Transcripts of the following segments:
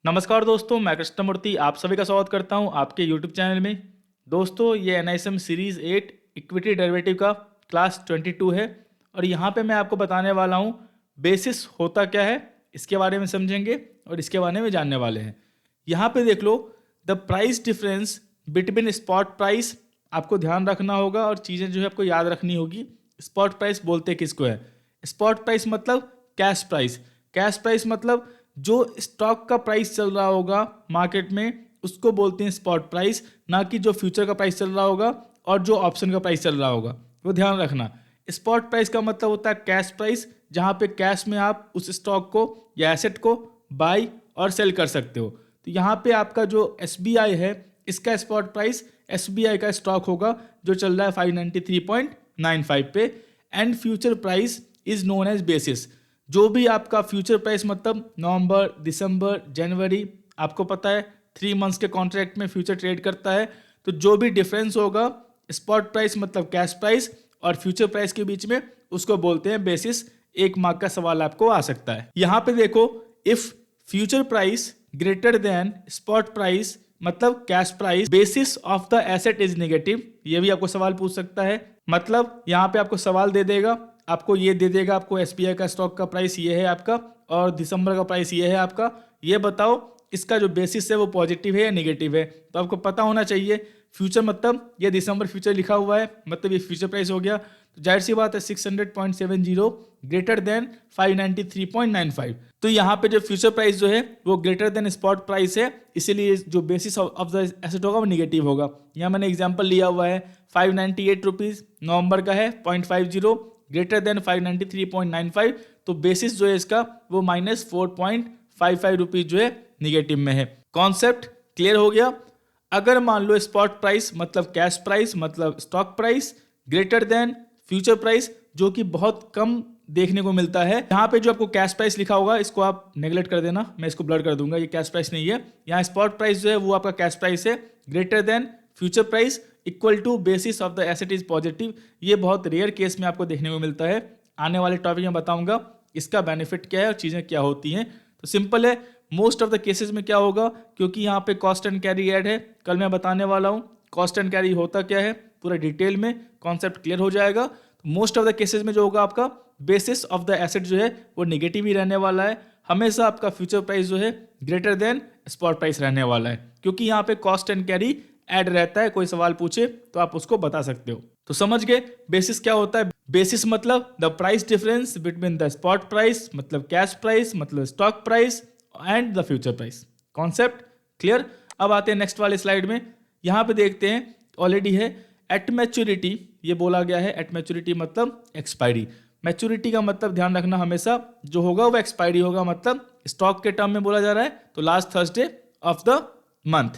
नमस्कार दोस्तों, मैं कृष्णमूर्ति आप सभी का स्वागत करता हूं आपके यूट्यूब चैनल में। दोस्तों, ये NISM सीरीज़ 8 इक्विटी डेरिवेटिव का क्लास 22 है और यहाँ पे मैं आपको बताने वाला हूँ बेसिस होता क्या है, इसके बारे में समझेंगे और इसके बारे में जानने वाले हैं। यहाँ पे देख लो, the price difference between spot price, आपको ध्यान रखना होगा और चीज़ें जो है आपको याद रखनी होगी। स्पॉट प्राइस बोलते किसको है? स्पॉट प्राइस मतलब कैश प्राइस। कैश प्राइस मतलब जो स्टॉक का प्राइस चल रहा होगा मार्केट में उसको बोलते हैं स्पॉट प्राइस, ना कि जो फ्यूचर का प्राइस चल रहा होगा और जो ऑप्शन का प्राइस चल रहा होगा। वो ध्यान रखना। स्पॉट प्राइस का मतलब होता है कैश प्राइस, जहाँ पे कैश में आप उस स्टॉक को या एसेट को बाई और सेल कर सकते हो। तो यहाँ पे आपका जो SBI है, इसका स्पॉट प्राइस SBI का स्टॉक होगा जो चल रहा है 593.95 पे। And future price is known as basis. जो भी आपका फ्यूचर प्राइस मतलब नवंबर, दिसंबर, जनवरी, आपको पता है 3 मंथ्स के कॉन्ट्रैक्ट में फ्यूचर ट्रेड करता है। तो जो भी डिफरेंस होगा स्पॉट प्राइस मतलब कैश प्राइस और फ्यूचर प्राइस के बीच में, उसको बोलते हैं बेसिस। 1 मार्क का सवाल आपको आ सकता है। यहाँ पे देखो, if future price greater than spot price मतलब cash price, basis of the asset is negative. ये भी आपको सवाल पूछ सकता है। मतलब यहाँ पे आपको सवाल दे देगा, आपको ये दे देगा, आपको SBI का स्टॉक का प्राइस ये है आपका और दिसंबर का प्राइस ये है आपका। ये बताओ इसका जो बेसिस है वो पॉजिटिव है या नेगेटिव है। तो आपको पता होना चाहिए फ्यूचर मतलब ये दिसंबर फ्यूचर लिखा हुआ है, मतलब ये फ्यूचर प्राइस हो गया। तो जाहिर सी बात है 600.70 ग्रेटर देन 593.95। तो यहाँ पे जो फ्यूचर प्राइस जो है वो ग्रेटर देन स्पॉट प्राइस है, इसीलिए जो बेसिस ऑफ द एसेट होगा वो निगेटिव होगा। यहाँ मैंने एग्जांपल लिया हुआ है 598 रुपीज़ नवंबर का है 0.50 ग्रेटर देन 593.95। तो बेसिस जो है इसका वो -4.55 रुपीज़ जो है निगेटिव में है। कॉन्सेप्ट क्लियर हो गया? अगर मान लो स्पॉट प्राइस मतलब कैश प्राइस मतलब stock price greater than future price, जो कि बहुत कम देखने को मिलता है। यहाँ पे जो आपको कैश प्राइस लिखा होगा इसको आप नेगलेक्ट कर देना, मैं इसको ब्लर कर दूंगा, ये कैश प्राइस नहीं है। यहाँ स्पॉट प्राइस जो है वो आपका कैश प्राइस है। Greater than future price equal to basis of the asset is positive. ये बहुत रेयर केस में आपको देखने को मिलता है। आने वाले टॉपिक में बताऊंगा इसका बेनिफिट क्या है और चीज़ें क्या होती हैं। तो सिंपल है, मोस्ट ऑफ द केसेस में क्या होगा, क्योंकि यहाँ पे कॉस्ट एंड कैरी ऐड है, कल मैं बताने वाला हूँ कॉस्ट एंड कैरी होता क्या है, पूरा डिटेल में कॉन्सेप्ट क्लियर हो जाएगा। तो मोस्ट ऑफ द केसेस में जो होगा आपका बेसिस ऑफ द एसेट जो है वो निगेटिव ही रहने वाला है। हमेशा आपका फ्यूचर प्राइस जो है ग्रेटर देन स्पॉट प्राइस रहने वाला है, क्योंकि यहाँ पे कॉस्ट एंड कैरी ऐड रहता है। कोई सवाल पूछे तो आप उसको बता सकते हो। तो समझ गए बेसिस क्या होता है? बेसिस मतलब the price difference between the spot price मतलब कैश प्राइस मतलब stock price and the future price. Concept clear? अब आते हैं नेक्स्ट वाले स्लाइड में। यहाँ पे देखते हैं ऑलरेडी है एट मैच्योरिटी, ये बोला गया है। एट मैच्योरिटी मतलब एक्सपायरी। मैच्योरिटी का मतलब ध्यान रखना, हमेशा जो होगा वो एक्सपायरी होगा, मतलब स्टॉक के टर्म में बोला जा रहा है तो last Thursday of the month.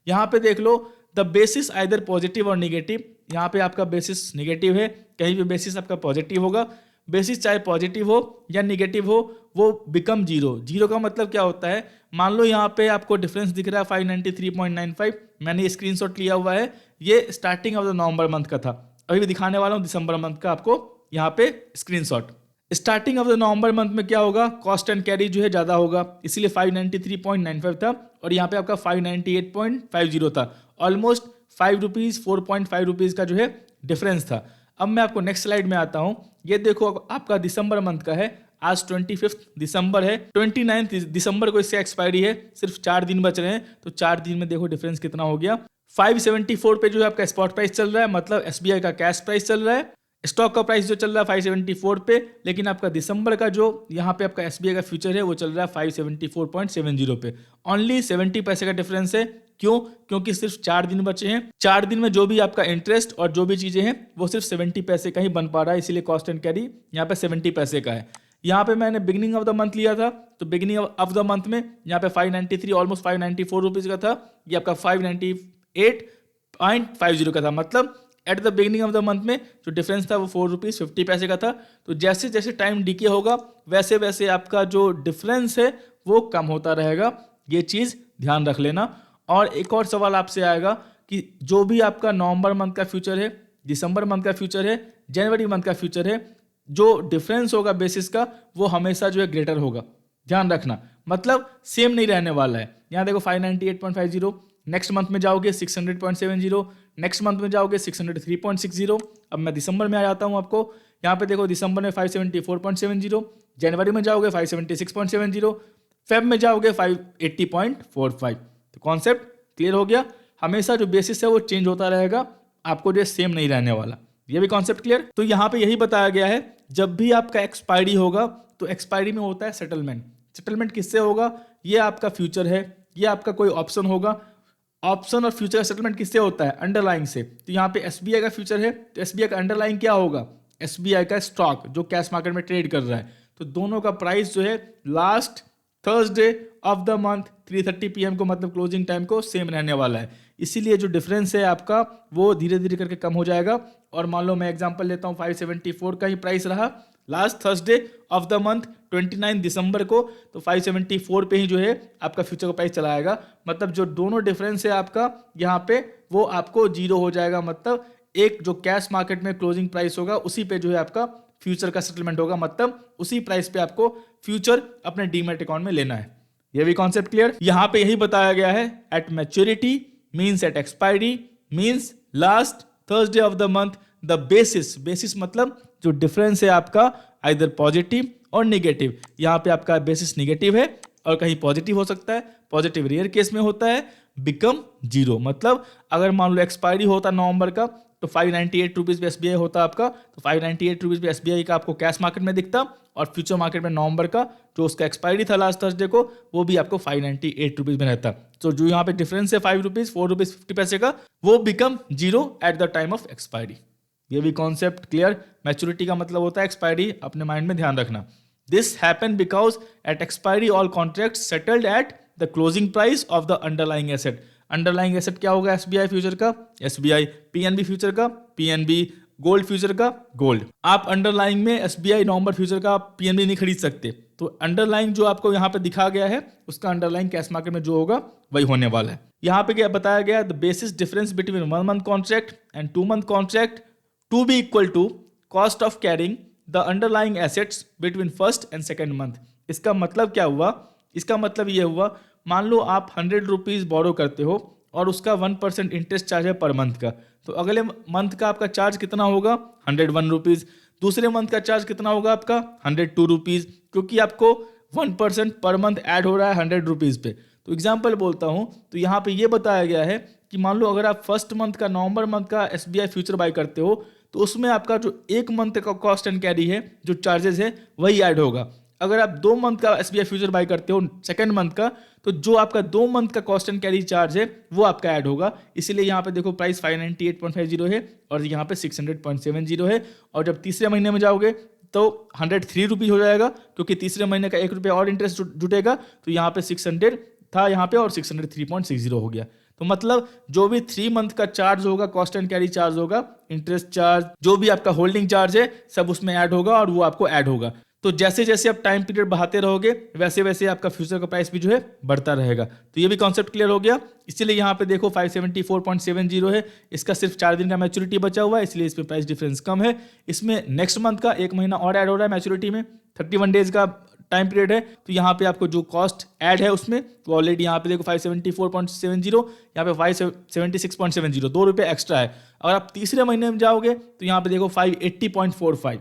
यहाँ पे देख लो द बेसिस आइदर पॉजिटिव और निगेटिव। यहाँ पे आपका बेसिस निगेटिव है, कहीं भी बेसिस आपका पॉजिटिव होगा। बेसिस चाहे पॉजिटिव हो या निगेटिव हो वो बिकम जीरो। जीरो का मतलब क्या होता है? मान लो यहाँ पे आपको डिफरेंस दिख रहा है 593.95, मैंने स्क्रीनशॉट लिया हुआ है, ये starting of the November month का था। अभी भी दिखाने वाला हूँ दिसंबर मंथ का आपको यहाँ पे screenshot. Starting of the November month में क्या होगा, कॉस्ट एंड कैरी जो है ज़्यादा होगा, इसीलिए 593.95 था और यहाँ पे आपका 598.50 था। ऑलमोस्ट 5 रुपीज़ 4.5 रुपीज़ का जो है डिफरेंस था। अब मैं आपको नेक्स्ट स्लाइड में आता हूँ। ये देखो आपका दिसंबर मंथ का है, आज 25 दिसंबर है, 29 दिसंबर को इससे एक्सपायरी है, सिर्फ 4 दिन बच रहे हैं। तो 4 दिन में देखो डिफरेंस कितना हो गया। 574 पे जो है आपका स्पॉट प्राइस चल रहा है, मतलब SBI का कैश प्राइस चल रहा है। स्टॉक का प्राइस जो चल रहा है 574 पे, लेकिन आपका दिसंबर का जो यहाँ पे आपका SBI का फ्यूचर है वो चल रहा है 574.70 पे। ओनली 70 पैसे का डिफरेंस है। क्यों? क्योंकि सिर्फ 4 दिन बचे हैं। 4 दिन में जो भी आपका इंटरेस्ट और जो भी चीज़ें हैं वो सिर्फ 70 पैसे का ही बन पा रहा है, इसीलिए कॉस्ट एंड कैरी यहाँ पे 70 पैसे का है। यहाँ पे मैंने बिगिनिंग ऑफ द मंथ लिया था, तो बिगिनिंग ऑफ द मंथ में यहाँ पे 593 ऑलमोस्ट 594 रुपीज़ का था, ये आपका 598.50 का था। मतलब at the beginning of the month में जो डिफरेंस था वो 4 रुपीज़ 50 पैसे का था। तो जैसे जैसे टाइम डीके होगा वैसे वैसे आपका जो डिफरेंस है वो कम होता रहेगा, ये चीज़ ध्यान रख लेना। और एक और सवाल आपसे आएगा कि जो भी आपका नवंबर मंथ का फ्यूचर है, दिसंबर मंथ का फ्यूचर है, जनवरी मंथ का फ्यूचर है, जो डिफरेंस होगा बेसिस का वो हमेशा जो है ग्रेटर होगा, ध्यान रखना। मतलब सेम नहीं रहने वाला है। यहाँ देखो 598.50, नेक्स्ट मंथ में जाओगे 600.70, नेक्स्ट मंथ में जाओगे 603.60। अब मैं दिसंबर में आ जाता हूँ आपको, यहाँ पे देखो दिसंबर में 574.70, जनवरी में जाओगे 576.70, फेब में जाओगे 580.45। तो कॉन्सेप्ट क्लियर हो गया। हमेशा जो बेसिस है वो चेंज होता रहेगा, आपको जो सेम नहीं रहने वाला। ये भी कॉन्सेप्ट क्लियर। तो यहाँ पे यही बताया गया है, जब भी आपका एक्सपायरी होगा तो एक्सपायरी में होता है सेटलमेंट। सेटलमेंट किससे होगा? ये आपका फ्यूचर है, ये आपका कोई ऑप्शन होगा। ऑप्शन और फ्यूचर का सेटलमेंट किससे होता है? अंडरलाइंग से। तो यहाँ पे एसबीआई का फ्यूचर है, तो एसबीआई का अंडरलाइंग क्या होगा? एसबीआई का स्टॉक जो कैश मार्केट में ट्रेड कर रहा है। तो दोनों का प्राइस जो है last Thursday of the month 3:30 PM को, मतलब क्लोजिंग टाइम को सेम रहने वाला है। इसीलिए जो डिफरेंस है आपका वो धीरे धीरे करके कम हो जाएगा। और मान लो मैं एग्जांपल लेता हूँ, 574 का ही प्राइस रहा last Thursday of the month 29 दिसंबर को, तो 574 पे ही जो है आपका फ्यूचर का प्राइस चला आएगा। मतलब जो दोनों डिफरेंस है आपका यहाँ पे वो आपको जीरो हो जाएगा। मतलब एक जो कैश मार्केट में क्लोजिंग प्राइस होगा उसी पे जो है आपका फ्यूचर का सेटलमेंट होगा, मतलब उसी प्राइस पे आपको फ्यूचर अपने डीमैट अकाउंट में लेना है। ये भी कॉन्सेप्ट क्लियर। यहाँ पे यही बताया गया है, at maturity means at expiry means last Thursday of the month the basis मतलब जो डिफरेंस है आपका आइदर पॉजिटिव और नेगेटिव। यहाँ पे आपका बेसिस नेगेटिव है और कहीं पॉजिटिव हो सकता है, पॉजिटिव रेयर केस में होता है, बिकम जीरो। मतलब अगर मान लो एक्सपायरी होता नवंबर का तो 598 रुपीज़ पे एसबीआई होता आपका, तो 598 रुपीज़ पे एसबीआई का आपको कैश मार्केट में दिखता, और फ्यूचर मार्केट में नवंबर का जो उसका एक्सपायरी था लास्ट थर्सडे को वो भी आपको 598 रुपीज़ में रहता। तो जो यहाँ पे डिफरेंस है 5 रुपीज़ 4 रुपीज़ 50 पैसे का, वो become zero at the time of expiry. ये भी कॉन्सेप्ट क्लियर। मैच्योरिटी का मतलब होता है एक्सपायरी, अपने माइंड में ध्यान रखना। This happen because at expiry all contract settled at the closing price of the underlying asset. Underlying asset क्या होगा? एसबीआई फ्यूचर का एसबीआई, पीएनबी फ्यूचर का पीएनबी, गोल्ड फ्यूचर का गोल्ड। आप अंडरलाइंग में एसबीआई नवंबर फ्यूचर का पीएनबी नहीं खरीद सकते। तो अंडरलाइंग जो आपको यहाँ पे दिखा गया है उसका अंडरलाइंग कैश मार्केट में जो होगा वही होने वाला है। यहाँ पे क्या बताया गया? The basis difference between 1 month contract and 2 month contract to be equal to cost of carrying the underlying assets between first and second month. इसका मतलब क्या हुआ? इसका मतलब ये हुआ, मान लो आप 100 रुपीज़ बोरो करते हो और उसका 1% इंटरेस्ट चार्ज है पर मंथ का, तो अगले मंथ का आपका चार्ज कितना होगा? 101 रुपीज़। दूसरे मंथ का चार्ज कितना होगा आपका? 102 रुपीज़, क्योंकि आपको 1% पर मंथ ऐड हो रहा है 100 रुपीज़ पे। तो एग्जाम्पल बोलता हूँ, तो यहाँ पे ये बताया गया है कि मान लो अगर आप फर्स्ट मंथ का नवंबर मंथ का एसबीआई फ्यूचर बाई करते हो तो उसमें आपका जो एक मंथ का कॉस्ट एंड कैरी है, जो चार्जेस है वही ऐड होगा। अगर आप 2 मंथ का एसबीआई फ्यूचर बाई करते हो सेकंड मंथ का, तो जो आपका 2 मंथ का कॉस्ट एंड कैरी चार्ज है वो आपका ऐड होगा। इसीलिए यहाँ पे देखो प्राइस 598.50 है और यहाँ पे 600.70 है। और जब तीसरे महीने में जाओगे तो 103 रुपीज़ हो जाएगा, क्योंकि तीसरे महीने का 1 रुपया और इंटरेस्ट जुटेगा। तो यहाँ पे 600 था यहाँ पे और 603.60 हो गया। तो मतलब जो भी 3 मंथ का चार्ज होगा, कॉस्ट एंड कैरी चार्ज होगा, इंटरेस्ट चार्ज, जो भी आपका होल्डिंग चार्ज है, सब उसमें ऐड होगा और वो आपको ऐड होगा। तो जैसे जैसे आप टाइम पीरियड बढ़ाते रहोगे वैसे वैसे आपका फ्यूचर का प्राइस भी जो है बढ़ता रहेगा। तो ये भी कॉन्सेप्ट क्लियर हो गया। इसीलिए यहाँ पे देखो 574.70 है, इसका सिर्फ 4 दिन का मैच्योरिटी बचा हुआ है, इसलिए इसमें प्राइस डिफरेंस कम है। इसमें नेक्स्ट मंथ का 1 महीना और ऐड हो रहा है मैच्योरिटी में, 31 डेज का टाइम पीरियड है। तो यहाँ पे आपको जो कॉस्ट ऐड है उसमें तो ऑलरेडी यहाँ पे देखो 574.70, यहाँ पे 576.70, 2 रुपये एक्स्ट्रा है। अगर आप तीसरे महीने में जाओगे तो यहाँ पे देखो 580.45।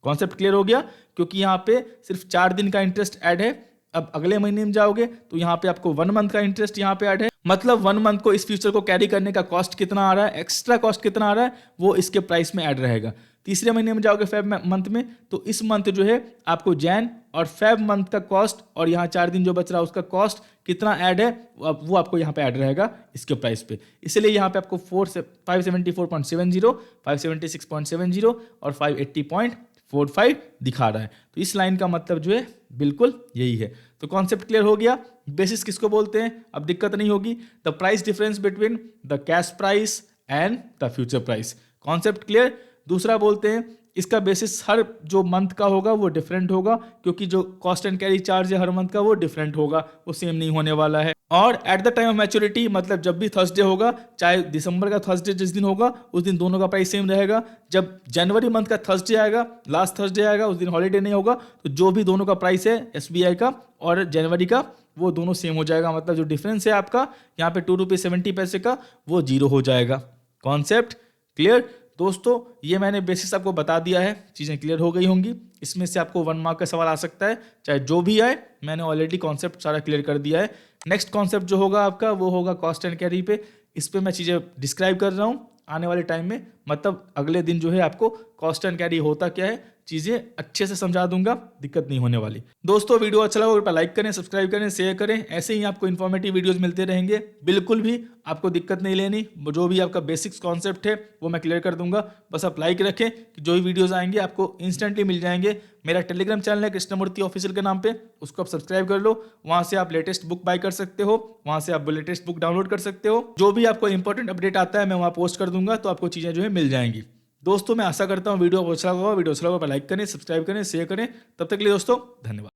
कॉन्सेप्ट क्लियर हो गया, क्योंकि यहाँ पे सिर्फ 4 दिन का इंटरेस्ट ऐड है। अब अगले महीने में जाओगे तो यहाँ पे आपको 1 मंथ का इंटरेस्ट यहाँ पे ऐड है। मतलब 1 मंथ को इस फ्यूचर को कैरी करने का कॉस्ट कितना आ रहा है, एक्स्ट्रा कॉस्ट कितना आ रहा है, वो इसके प्राइस में ऐड रहेगा। तीसरे महीने में जाओगे फेब मंथ में, तो इस मंथ जो है आपको जैन और फेब मंथ का कॉस्ट और यहाँ 4 दिन जो बच रहा है उसका कॉस्ट कितना ऐड है वो आपको यहाँ पे ऐड रहेगा इसके प्राइस पे। इसलिए यहाँ पे आपको 574.70, 576.70 और 580.45 दिखा रहा है। तो इस लाइन का मतलब जो है बिल्कुल यही है। तो कॉन्सेप्ट क्लियर हो गया। बेसिस किसको बोलते हैं अब दिक्कत नहीं होगी। The price difference between the cash price and the future price. Concept clear. दूसरा बोलते हैं इसका बेसिस हर जो मंथ का होगा वो डिफरेंट होगा, क्योंकि जो कॉस्ट एंड कैरी चार्ज है हर मंथ का वो डिफरेंट होगा, वो सेम नहीं होने वाला है। और at the time of maturity, मतलब जब भी थर्सडे होगा, चाहे दिसंबर का थर्सडे जिस दिन होगा उस दिन दोनों का प्राइस सेम रहेगा। जब जनवरी मंथ का थर्सडे आएगा, लास्ट थर्सडे आएगा, उस दिन हॉलीडे नहीं होगा, तो जो भी दोनों का प्राइस है एसबीआई का और जनवरी का, वो दोनों सेम हो जाएगा। मतलब जो डिफरेंस है आपका यहाँ पे ₹2.70 का, वो जीरो हो जाएगा। कॉन्सेप्ट क्लियर दोस्तों? ये मैंने बेसिस आपको बता दिया है, चीज़ें क्लियर हो गई होंगी। इसमें से आपको 1 मार्क का सवाल आ सकता है, चाहे जो भी आए, मैंने ऑलरेडी कॉन्सेप्ट सारा क्लियर कर दिया है। नेक्स्ट कॉन्सेप्ट जो होगा आपका वो होगा कॉस्ट एंड कैरी पे। इस पे मैं चीज़ें डिस्क्राइब कर रहा हूँ आने वाले टाइम में, मतलब अगले दिन जो है आपको कॉस्ट एंड कैरी होता क्या है चीज़ें अच्छे से समझा दूंगा, दिक्कत नहीं होने वाली। दोस्तों वीडियो अच्छा लगा तो लाइक करें, सब्सक्राइब करें, शेयर करें। ऐसे ही आपको इन्फॉर्मेटिव वीडियोस मिलते रहेंगे, बिल्कुल भी आपको दिक्कत नहीं लेनी। जो भी आपका बेसिक्स कॉन्सेप्ट है वो मैं क्लियर कर दूंगा, बस आप लाइक रखें कि जो भी वीडियोस आएंगे आपको इंस्टेंटली मिल जाएंगे। मेरा टेलीग्राम चैनल है कृष्णमूर्ति ऑफिशियल के नाम पे, उसको आप सब्सक्राइब कर लो। वहाँ से आप लेटेस्ट बुक बाय कर सकते हो, वहाँ से आप लेटेस्ट बुक डाउनलोड कर सकते हो। जो भी आपको इंपॉर्टेंट अपडेट आता है मैं वहाँ पोस्ट कर दूंगा, तो आपको चीज़ें जो है मिल जाएंगी। दोस्तों मैं आशा करता हूँ वीडियो अच्छा लगा होगा। वीडियो अच्छा लगा तो लाइक करें, सब्सक्राइब करें, शेयर करें। तब तक के लिए दोस्तों धन्यवाद।